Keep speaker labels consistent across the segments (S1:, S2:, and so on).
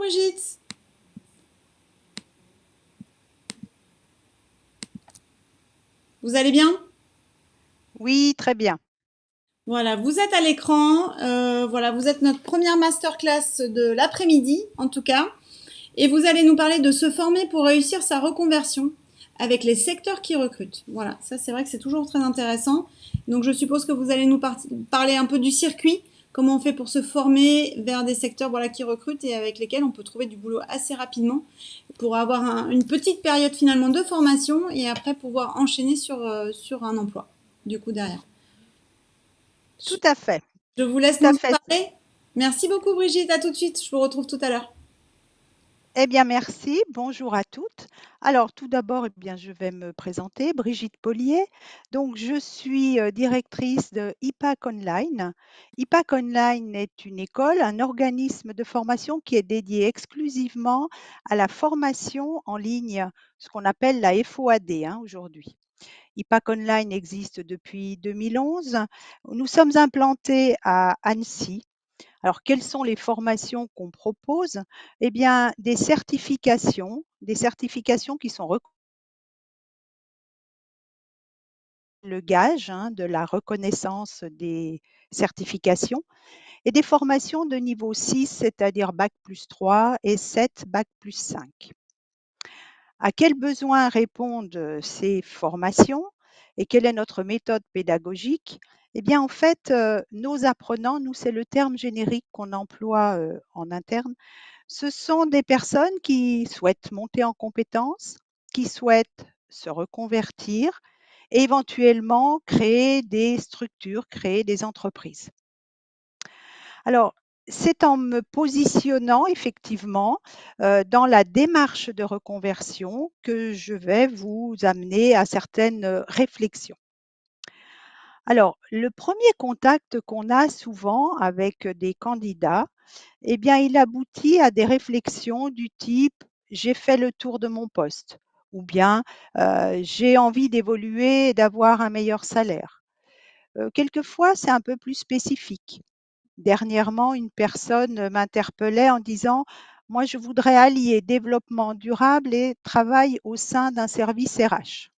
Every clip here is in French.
S1: Brigitte. Vous allez bien?
S2: Oui, très bien.
S1: Voilà, vous êtes à l'écran. Voilà, vous êtes notre première masterclass de l'après-midi, en tout cas. Et vous allez nous parler de se former pour réussir sa reconversion avec les secteurs qui recrutent. Voilà, ça c'est vrai que c'est toujours très intéressant. Donc je suppose que vous allez nous parler un peu du circuit, comment on fait pour se former vers des secteurs voilà, qui recrutent et avec lesquels on peut trouver du boulot assez rapidement pour avoir une petite période finalement de formation et après pouvoir enchaîner sur un emploi, du coup derrière.
S2: Tout à fait.
S1: Je vous
S2: Tout
S1: laisse nous
S2: à
S1: en
S2: fait.
S1: parler. Merci beaucoup Brigitte, à tout de suite, je vous retrouve tout à l'heure.
S2: Eh bien, merci. Bonjour à toutes. Alors, tout d'abord, je vais me présenter, Brigitte Paulier. Donc, je suis directrice de IPAC Online. IPAC Online est une école, un organisme de formation qui est dédié exclusivement à la formation en ligne, ce qu'on appelle la FOAD aujourd'hui. IPAC Online existe depuis 2011. Nous sommes implantés à Annecy. Alors, quelles sont les formations qu'on propose? Eh bien, des certifications qui sont le gage de la reconnaissance des certifications et des formations de niveau 6, c'est-à-dire Bac plus 3 et 7, Bac plus 5. À quels besoins répondent ces formations et quelle est notre méthode pédagogique? Eh bien, en fait, nos apprenants, nous, c'est le terme générique qu'on emploie en interne. Ce sont des personnes qui souhaitent monter en compétences, qui souhaitent se reconvertir et éventuellement créer des structures, créer des entreprises. Alors, c'est en me positionnant effectivement dans la démarche de reconversion que je vais vous amener à certaines réflexions. Alors, le premier contact qu'on a souvent avec des candidats, eh bien, il aboutit à des réflexions du type: «J'ai fait le tour de mon poste» ou bien «J'ai envie d'évoluer et d'avoir un meilleur salaire». Quelquefois, c'est un peu plus spécifique. Dernièrement, une personne m'interpellait en disant: «Moi, je voudrais allier développement durable et travail au sein d'un service RH».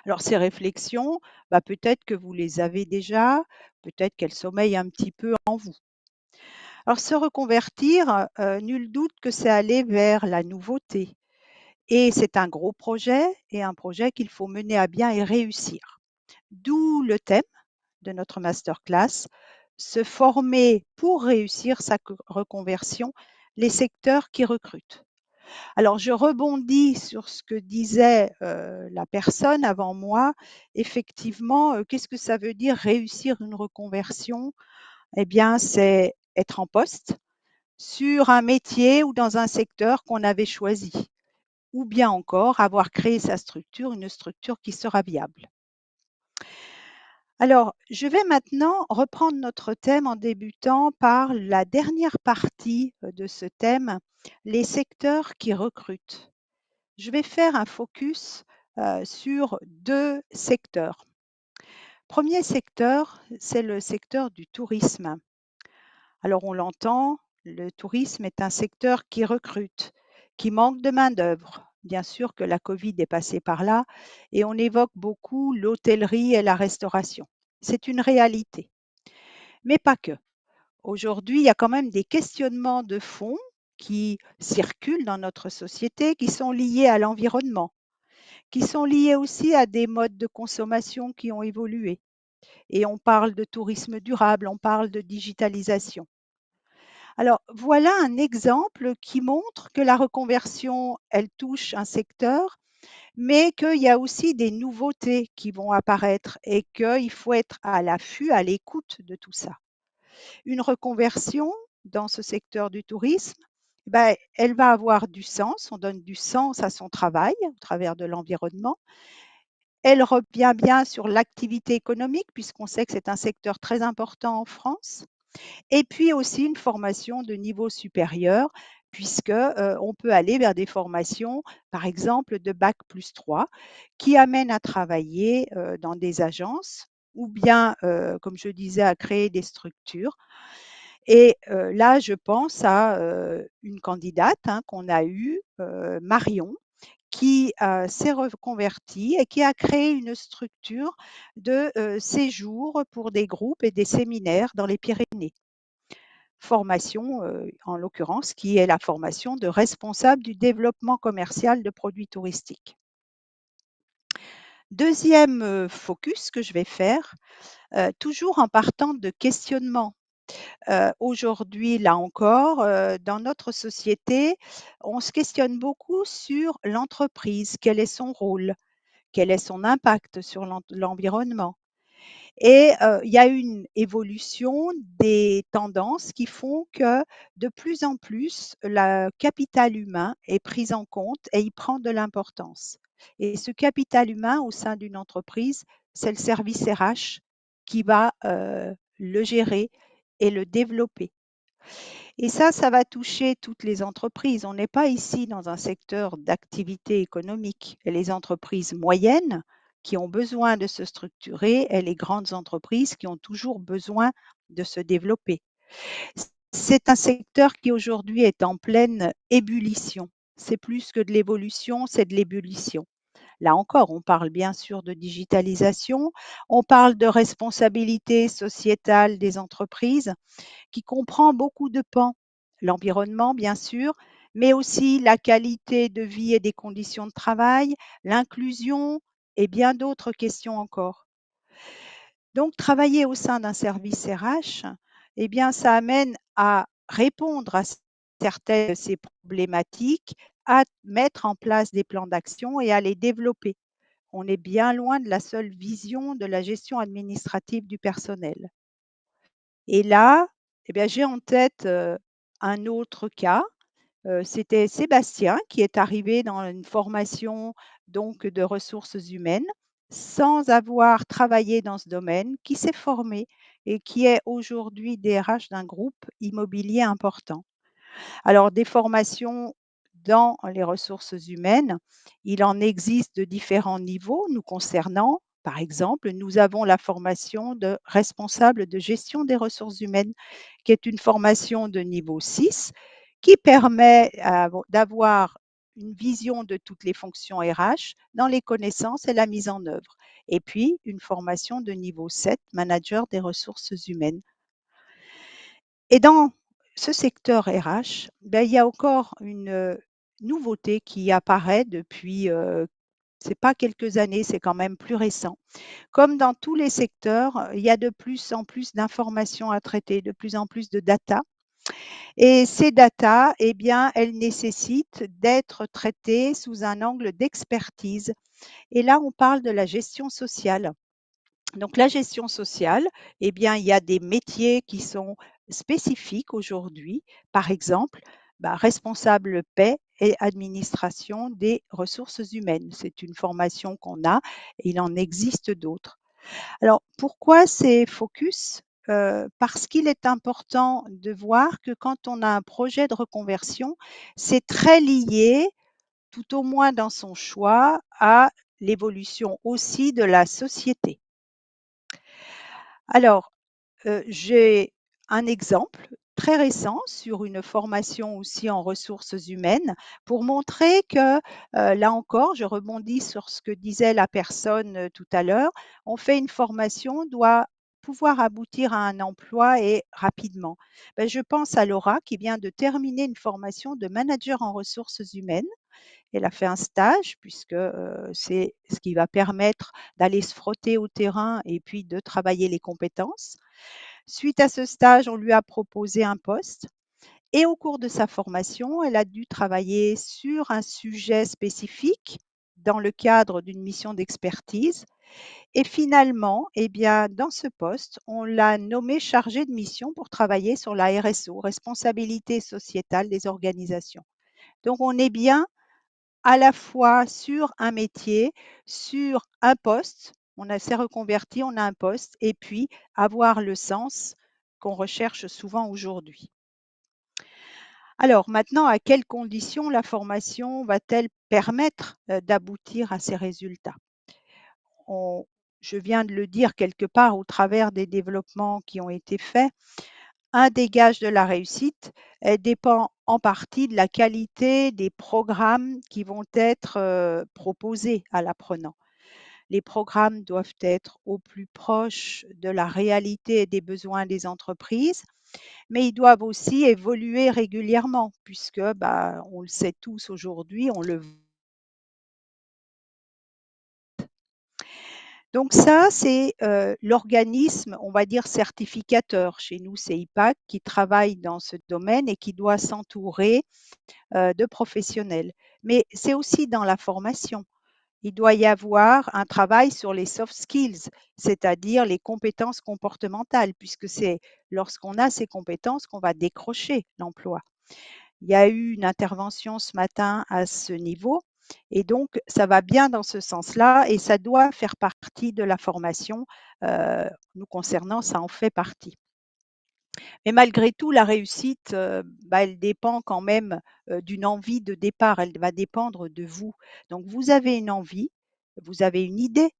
S2: Alors ces réflexions, peut-être que vous les avez déjà, peut-être qu'elles sommeillent un petit peu en vous. Alors se reconvertir, nul doute que c'est aller vers la nouveauté et c'est un gros projet et un projet qu'il faut mener à bien et réussir. D'où le thème de notre masterclass, se former pour réussir sa reconversion, les secteurs qui recrutent. Alors je rebondis sur ce que disait la personne avant moi. Effectivement, qu'est-ce que ça veut dire réussir une reconversion? Eh bien, c'est être en poste sur un métier ou dans un secteur qu'on avait choisi, ou bien encore avoir créé sa structure, une structure qui sera viable. Alors, je vais maintenant reprendre notre thème en débutant par la dernière partie de ce thème, les secteurs qui recrutent. Je vais faire un focus sur deux secteurs. Premier secteur, c'est le secteur du tourisme. Alors on l'entend, le tourisme est un secteur qui recrute, qui manque de main-d'œuvre. Bien sûr que la Covid est passée par là et on évoque beaucoup l'hôtellerie et la restauration. C'est une réalité, mais pas que. Aujourd'hui, il y a quand même des questionnements de fond qui circulent dans notre société, qui sont liés à l'environnement, qui sont liés aussi à des modes de consommation qui ont évolué. Et on parle de tourisme durable, on parle de digitalisation. Alors, voilà un exemple qui montre que la reconversion, elle touche un secteur, mais qu'il y a aussi des nouveautés qui vont apparaître et qu'il faut être à l'affût, à l'écoute de tout ça. Une reconversion dans ce secteur du tourisme, elle va avoir du sens, on donne du sens à son travail au travers de l'environnement. Elle revient bien sur l'activité économique puisqu'on sait que c'est un secteur très important en France. Et puis aussi une formation de niveau supérieur, puisque on peut aller vers des formations, par exemple de bac plus 3, qui amènent à travailler dans des agences ou bien, comme je disais, à créer des structures. Et là, je pense à une candidate qu'on a eue, Marion, qui s'est reconvertie et qui a créé une structure de séjour pour des groupes et des séminaires dans les Pyrénées. Formation, en l'occurrence, qui est la formation de responsable du développement commercial de produits touristiques. Deuxième focus que je vais faire, toujours en partant de questionnements. Aujourd'hui, là encore, dans notre société, on se questionne beaucoup sur l'entreprise. Quel est son rôle? Quel est son impact sur l'environnement? Et il y a une évolution des tendances qui font que de plus en plus, le capital humain est pris en compte et il prend de l'importance. Et ce capital humain au sein d'une entreprise, c'est le service RH qui va le gérer et le développer. Et ça va toucher toutes les entreprises. On n'est pas ici dans un secteur d'activité économique. Et les entreprises moyennes qui ont besoin de se structurer et les grandes entreprises qui ont toujours besoin de se développer. C'est un secteur qui aujourd'hui est en pleine ébullition. C'est plus que de l'évolution, c'est de l'ébullition. Là encore, on parle bien sûr de digitalisation, on parle de responsabilité sociétale des entreprises qui comprend beaucoup de pans. L'environnement, bien sûr, mais aussi la qualité de vie et des conditions de travail, l'inclusion et bien d'autres questions encore. Donc, travailler au sein d'un service RH, eh bien, ça amène à répondre à certaines de ces problématiques, à mettre en place des plans d'action et à les développer. On est bien loin de la seule vision de la gestion administrative du personnel. Et là, eh bien, j'ai en tête, un autre cas. C'était Sébastien qui est arrivé dans une formation donc de ressources humaines, sans avoir travaillé dans ce domaine, qui s'est formé et qui est aujourd'hui DRH d'un groupe immobilier important. Alors, des formations dans les ressources humaines, il en existe de différents niveaux nous concernant. Par exemple, nous avons la formation de responsable de gestion des ressources humaines, qui est une formation de niveau 6, qui permet d'avoir une vision de toutes les fonctions RH dans les connaissances et la mise en œuvre. Et puis, une formation de niveau 7, manager des ressources humaines. Et dans ce secteur RH, ben, il y a encore une nouveauté qui apparaît depuis, c'est pas quelques années, c'est quand même plus récent. Comme dans tous les secteurs, il y a de plus en plus d'informations à traiter, de plus en plus de data. Et ces data, eh bien, elles nécessitent d'être traitées sous un angle d'expertise. Et là, on parle de la gestion sociale. Donc la gestion sociale, eh bien, il y a des métiers qui sont spécifiques aujourd'hui. Par exemple, responsable paix et administration des ressources humaines. C'est une formation qu'on a et il en existe d'autres. Alors pourquoi ces focus? Parce qu'il est important de voir que quand on a un projet de reconversion, c'est très lié, tout au moins dans son choix, à l'évolution aussi de la société. Alors, j'ai un exemple très récent sur une formation aussi en ressources humaines pour montrer que, là encore, je rebondis sur ce que disait la personne, tout à l'heure. On fait une formation, doit pouvoir aboutir à un emploi et rapidement. Je pense à Laura qui vient de terminer une formation de manager en ressources humaines. Elle a fait un stage puisque, c'est ce qui va permettre d'aller se frotter au terrain et puis de travailler les compétences. Suite à ce stage, on lui a proposé un poste et au cours de sa formation, elle a dû travailler sur un sujet spécifique dans le cadre d'une mission d'expertise et finalement, eh bien, dans ce poste, on l'a nommée chargée de mission pour travailler sur la RSO, responsabilité sociétale des organisations. Donc on est bien à la fois sur un métier, sur un poste, s'est reconverti, on a un poste et puis avoir le sens qu'on recherche souvent aujourd'hui. Alors maintenant, à quelles conditions la formation va-t-elle permettre, d'aboutir à ces résultats? On Je viens de le dire quelque part au travers des développements qui ont été faits. un des gages de la réussite, elle dépend en partie de la qualité des programmes qui vont être proposés à l'apprenant. Les programmes doivent être au plus proche de la réalité et des besoins des entreprises, mais ils doivent aussi évoluer régulièrement puisque, bah, on le sait tous aujourd'hui, on le donc ça, c'est l'organisme, on va dire certificateur. Chez nous, c'est IPAC qui travaille dans ce domaine et qui doit s'entourer de professionnels. Mais c'est aussi dans la formation. Il doit y avoir un travail sur les soft skills, c'est-à-dire les compétences comportementales, puisque c'est lorsqu'on a ces compétences qu'on va décrocher l'emploi. Il y a eu une intervention ce matin à ce niveau et donc ça va bien dans ce sens-là et ça doit faire partie de la formation. Nous concernant, ça en fait partie. Mais malgré tout, la réussite, bah, elle dépend quand même, d'une envie de départ. Elle va dépendre de vous. Donc vous avez une envie, vous avez une idée,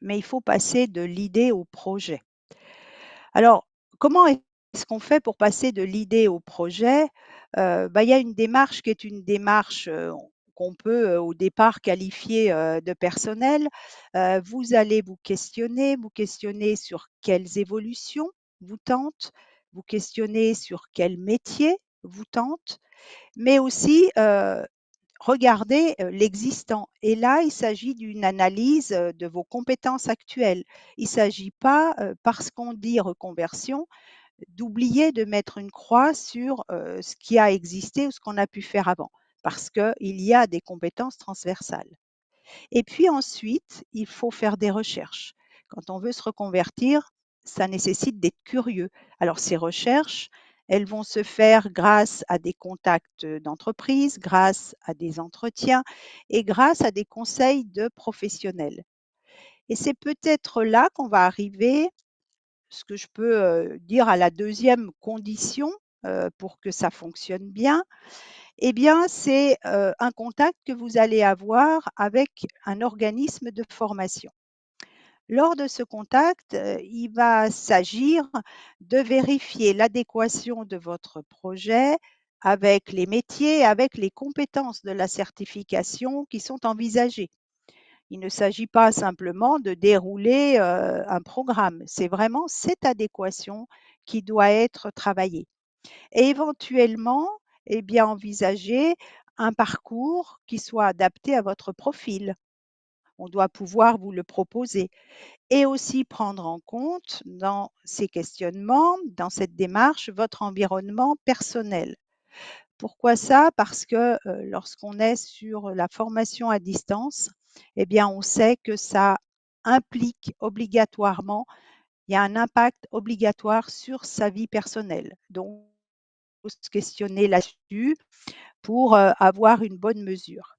S2: mais il faut passer de l'idée au projet. Alors, comment est-ce qu'on fait pour passer de l'idée au projet? Bah, il y a une démarche qui est une démarche, qu'on peut, au départ qualifier, de personnelle. Vous questionner sur quelles évolutions vous tentent, vous questionner sur quel métier vous tente, mais aussi, regarder, l'existant et là, il s'agit d'une analyse, de vos compétences actuelles. Il ne s'agit pas, parce qu'on dit reconversion, d'oublier de mettre une croix sur, ce qui a existé ou ce qu'on a pu faire avant, parce qu'il y a des compétences transversales. Et puis ensuite, il faut faire des recherches. Quand on veut se reconvertir, ça nécessite d'être curieux. Alors ces recherches, elles vont se faire grâce à des contacts d'entreprise, grâce à des entretiens et grâce à des conseils de professionnels. Et c'est peut-être là qu'on va arriver, ce que je peux dire à la deuxième condition pour que ça fonctionne bien, eh bien, c'est un contact que vous allez avoir avec un organisme de formation. Lors de ce contact, il va s'agir de vérifier l'adéquation de votre projet avec les métiers, avec les compétences de la certification qui sont envisagées. Il ne s'agit pas simplement de dérouler un programme, c'est vraiment cette adéquation qui doit être travaillée et éventuellement, eh bien, envisager un parcours qui soit adapté à votre profil. On doit pouvoir vous le proposer et aussi prendre en compte dans ces questionnements, dans cette démarche, votre environnement personnel. Pourquoi ça? Parce que lorsqu'on est sur la formation à distance, eh bien, on sait que ça implique obligatoirement, il y a un impact obligatoire sur sa vie personnelle. Donc, il faut se questionner là-dessus pour avoir une bonne mesure.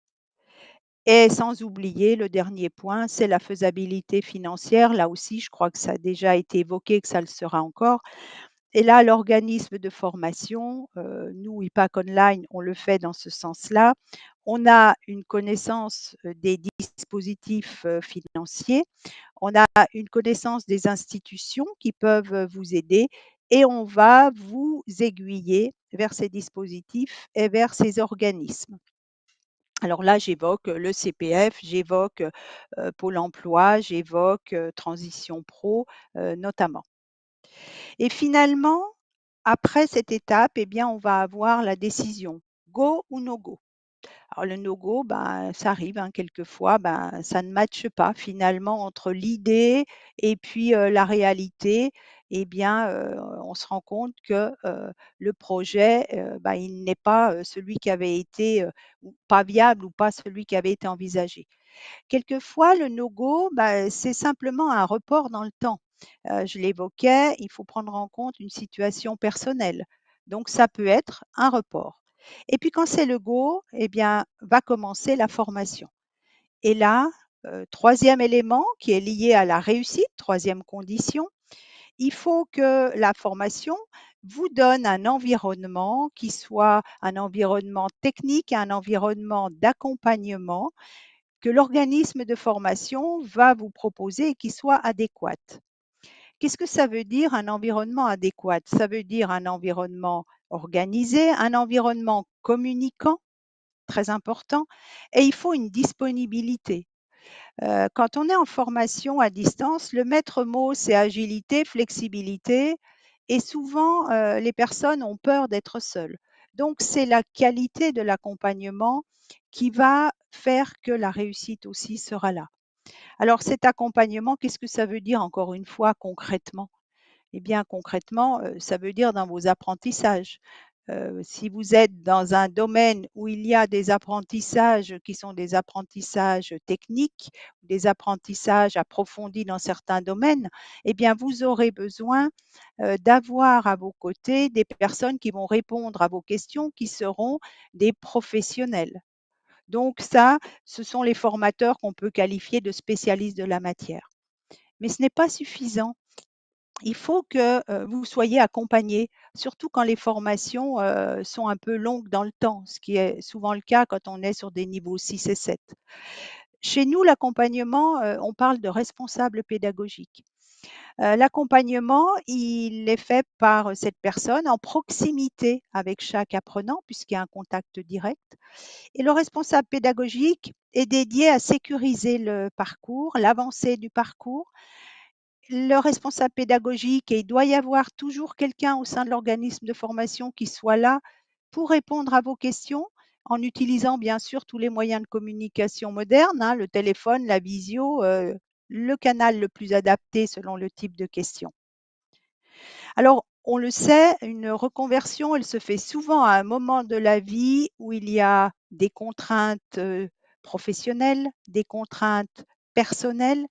S2: Et sans oublier le dernier point, c'est la faisabilité financière. Là aussi, je crois que ça a déjà été évoqué, que ça le sera encore. Et là, l'organisme de formation, nous, IPAC Online, on le fait dans ce sens-là. On a une connaissance des dispositifs financiers, on a une connaissance des institutions qui peuvent vous aider et on va vous aiguiller vers ces dispositifs et vers ces organismes. Alors là, j'évoque le CPF, j'évoque Pôle emploi, j'évoque Transition Pro notamment. Et finalement, après cette étape, eh bien, on va avoir la décision, go ou no go. Alors le no go, ben, ça arrive hein, quelquefois, ben, ça ne matche pas finalement entre l'idée et puis la réalité. Eh bien, on se rend compte que le projet, ben, il n'est pas celui qui avait été ou pas viable ou pas celui qui avait été envisagé. Quelquefois, le no-go, bah, c'est simplement un report dans le temps. Je l'évoquais, il faut prendre en compte une situation personnelle. Donc, ça peut être un report. Et puis, quand c'est le go, eh bien, va commencer la formation. Et là, troisième élément qui est lié à la réussite, troisième condition, il faut que la formation vous donne un environnement qui soit un environnement technique, un environnement d'accompagnement que l'organisme de formation va vous proposer et qui soit adéquate. Qu'est-ce que ça veut dire un environnement adéquat? Ça veut dire un environnement organisé, un environnement communicant, très important, et il faut une disponibilité. Quand on est en formation à distance, le maître mot, c'est agilité, flexibilité, et souvent, les personnes ont peur d'être seules. Donc, c'est la qualité de l'accompagnement qui va faire que la réussite aussi sera là. Alors, cet accompagnement, qu'est-ce que ça veut dire encore une fois concrètement? Eh bien, concrètement, ça veut dire dans vos apprentissages. Si vous êtes dans un domaine où il y a des apprentissages qui sont des apprentissages techniques, des apprentissages approfondis dans certains domaines, eh bien, vous aurez besoin d'avoir à vos côtés des personnes qui vont répondre à vos questions, qui seront des professionnels. Donc ça, ce sont les formateurs qu'on peut qualifier de spécialistes de la matière. Mais ce n'est pas suffisant. Il faut que vous soyez accompagné, surtout quand les formations sont un peu longues dans le temps, ce qui est souvent le cas quand on est sur des niveaux 6 et 7. Chez nous, l'accompagnement, on parle de responsable pédagogique. L'accompagnement, il est fait par cette personne en proximité avec chaque apprenant, puisqu'il y a un contact direct. Et le responsable pédagogique est dédié à sécuriser le parcours, l'avancée du parcours. Le responsable pédagogique, et il doit y avoir toujours quelqu'un au sein de l'organisme de formation qui soit là pour répondre à vos questions, en utilisant bien sûr tous les moyens de communication modernes, hein, le téléphone, la visio, le canal le plus adapté selon le type de question. Alors, on le sait, une reconversion, elle se fait souvent à un moment de la vie où il y a des contraintes professionnelles, des contraintes personnelles,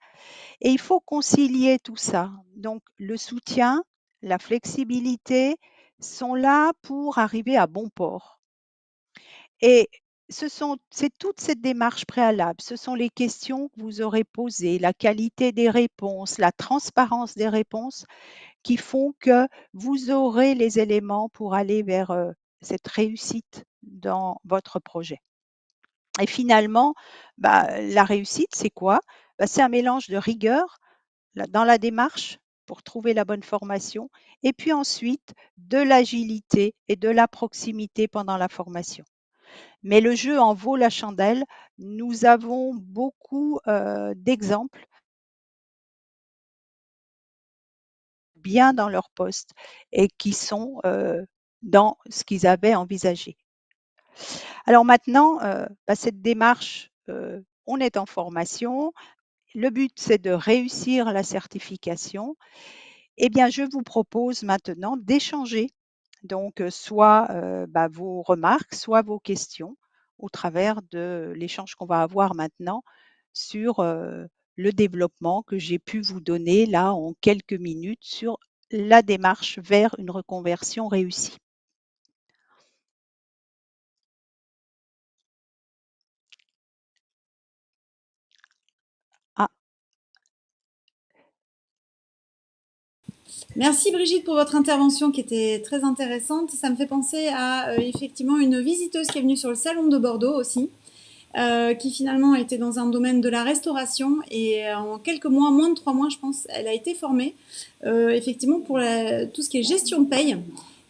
S2: et il faut concilier tout ça. Donc, le soutien, la flexibilité sont là pour arriver à bon port. Et c'est toute cette démarche préalable, ce sont les questions que vous aurez posées, la qualité des réponses, la transparence des réponses qui font que vous aurez les éléments pour aller vers cette réussite dans votre projet. Et finalement, la réussite, c'est quoi? C'est un mélange de rigueur dans la démarche pour trouver la bonne formation et puis ensuite de l'agilité et de la proximité pendant la formation. Mais le jeu en vaut la chandelle. Nous avons beaucoup d'exemples bien dans leur poste et qui sont dans ce qu'ils avaient envisagé. Alors maintenant, cette démarche, on est en formation. Le but, c'est de réussir la certification. Eh bien, je vous propose maintenant d'échanger donc soit vos remarques, soit vos questions au travers de l'échange qu'on va avoir maintenant sur le développement que j'ai pu vous donner là en quelques minutes sur la démarche vers une reconversion réussie. Ah,
S1: Merci Brigitte pour votre intervention qui était très intéressante. Ça me fait penser à effectivement une visiteuse qui est venue sur le salon de Bordeaux aussi, qui finalement était dans un domaine de la restauration et en quelques mois, moins de 3 mois je pense, elle a été formée effectivement pour tout ce qui est gestion de paye.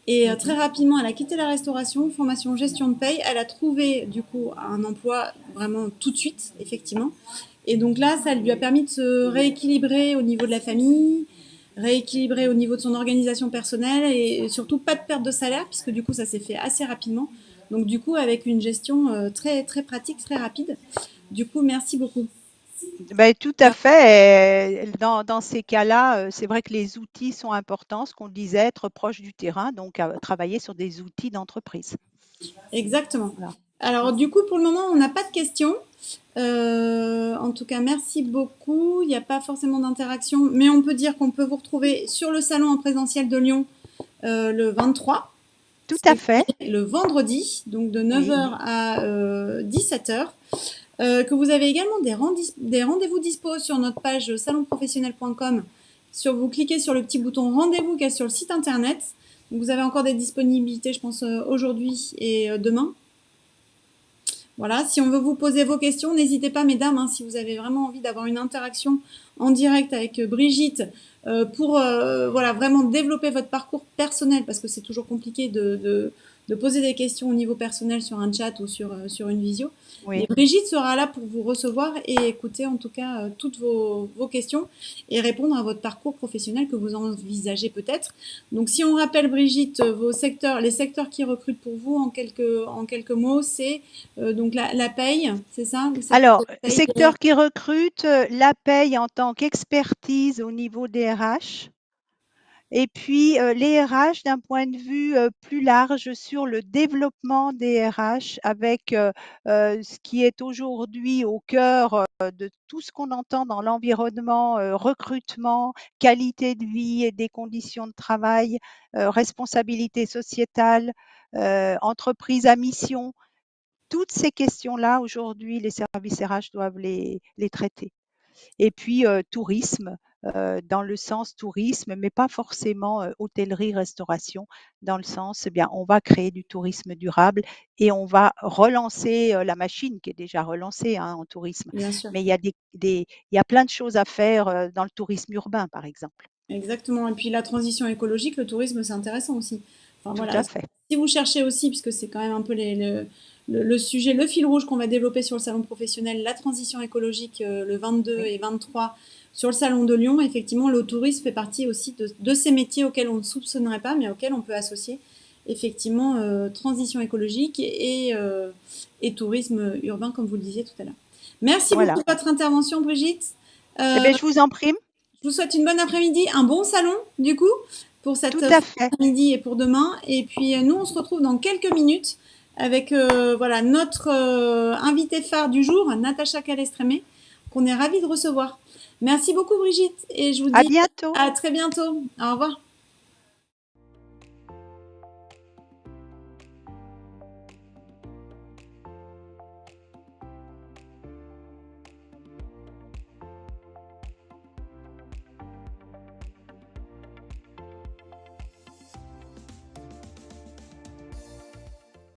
S1: Et très rapidement, elle a quitté la restauration, formation gestion de paye. Elle a trouvé du coup un emploi vraiment tout de suite, effectivement. Et donc là, ça lui a permis de se rééquilibrer au niveau de la famille, rééquilibrer au niveau de son organisation personnelle et surtout pas de perte de salaire puisque du coup ça s'est fait assez rapidement. Donc du coup avec une gestion très très pratique, très rapide. Du coup merci beaucoup.
S2: tout à fait. Et dans ces cas-là, c'est vrai que les outils sont importants, ce qu'on disait, être proche du terrain, donc travailler sur des outils d'entreprise.
S1: Exactement.
S2: Voilà.
S1: Alors du coup pour le moment on n'a pas de questions. En tout cas, merci beaucoup. Il n'y a pas forcément d'interaction, mais on peut dire qu'on peut vous retrouver sur le salon en présentiel de Lyon le 23.
S2: Tout à
S1: C'est
S2: fait.
S1: le vendredi, donc de 9
S2: Oui.
S1: h à 17 h. Que vous avez également des rendez-vous dispo sur notre page salonprofessionnel.com. Vous cliquez sur le petit bouton rendez-vous qui est sur le site internet. Donc vous avez encore des disponibilités, je pense, aujourd'hui et demain. Voilà, si on veut vous poser vos questions, n'hésitez pas, mesdames, hein, si vous avez vraiment envie d'avoir une interaction en direct avec Brigitte pour voilà, vraiment développer votre parcours personnel, parce que c'est toujours compliqué de poser des questions au niveau personnel sur un chat ou sur une visio. Mais
S2: Oui.
S1: Brigitte sera là pour vous recevoir et écouter en tout cas toutes vos questions et répondre à votre parcours professionnel que vous envisagez peut-être. Donc si on rappelle Brigitte, vos secteurs, les secteurs qui recrutent pour vous en quelques mots, c'est donc la paye, c'est ça? Le secteur de
S2: Alors,
S1: la paye,
S2: secteur qui recrute, la paye en tant qu'expertise au niveau des RH. Et puis, les RH d'un point de vue, plus large sur le développement des RH avec, ce qui est aujourd'hui au cœur, de tout ce qu'on entend dans l'environnement, recrutement, qualité de vie et des conditions de travail, responsabilité sociétale, entreprise à mission. Toutes ces questions-là, aujourd'hui, les services RH doivent les traiter. Et puis, tourisme, dans le sens tourisme, mais pas forcément, hôtellerie, restauration, dans le sens, eh bien, on va créer du tourisme durable et on va relancer, la machine qui est déjà relancée, hein, en tourisme.
S1: bien sûr.
S2: Mais il y a plein de choses à faire, dans le tourisme urbain, par exemple.
S1: Exactement. Et puis la transition écologique, le tourisme, c'est intéressant aussi. Enfin
S2: Tout
S1: voilà,
S2: à fait.
S1: si vous cherchez aussi, puisque c'est quand même un peu le sujet, le fil rouge qu'on va développer sur le salon professionnel, la transition écologique le 22
S2: Oui,
S1: et 23 sur le salon de Lyon, effectivement, le tourisme fait partie aussi de ces métiers auxquels on ne soupçonnerait pas, mais auxquels on peut associer effectivement transition écologique et tourisme urbain, comme vous le disiez tout à l'heure. Merci beaucoup
S2: voilà.
S1: de votre intervention, Brigitte.
S2: Eh
S1: Euh,
S2: beh, je vous en prie.
S1: je vous souhaite une bonne après-midi, un bon salon, du coup, pour cette
S2: Tout
S1: fin
S2: à fait.
S1: d'après-midi et pour demain. Et puis, nous, on se retrouve dans quelques minutes avec voilà, notre invité phare du jour, Natacha Calestrémé, qu'on est ravis de recevoir. Merci beaucoup, Brigitte, et je vous
S2: À
S1: dis
S2: bientôt.
S1: à très bientôt. Au revoir.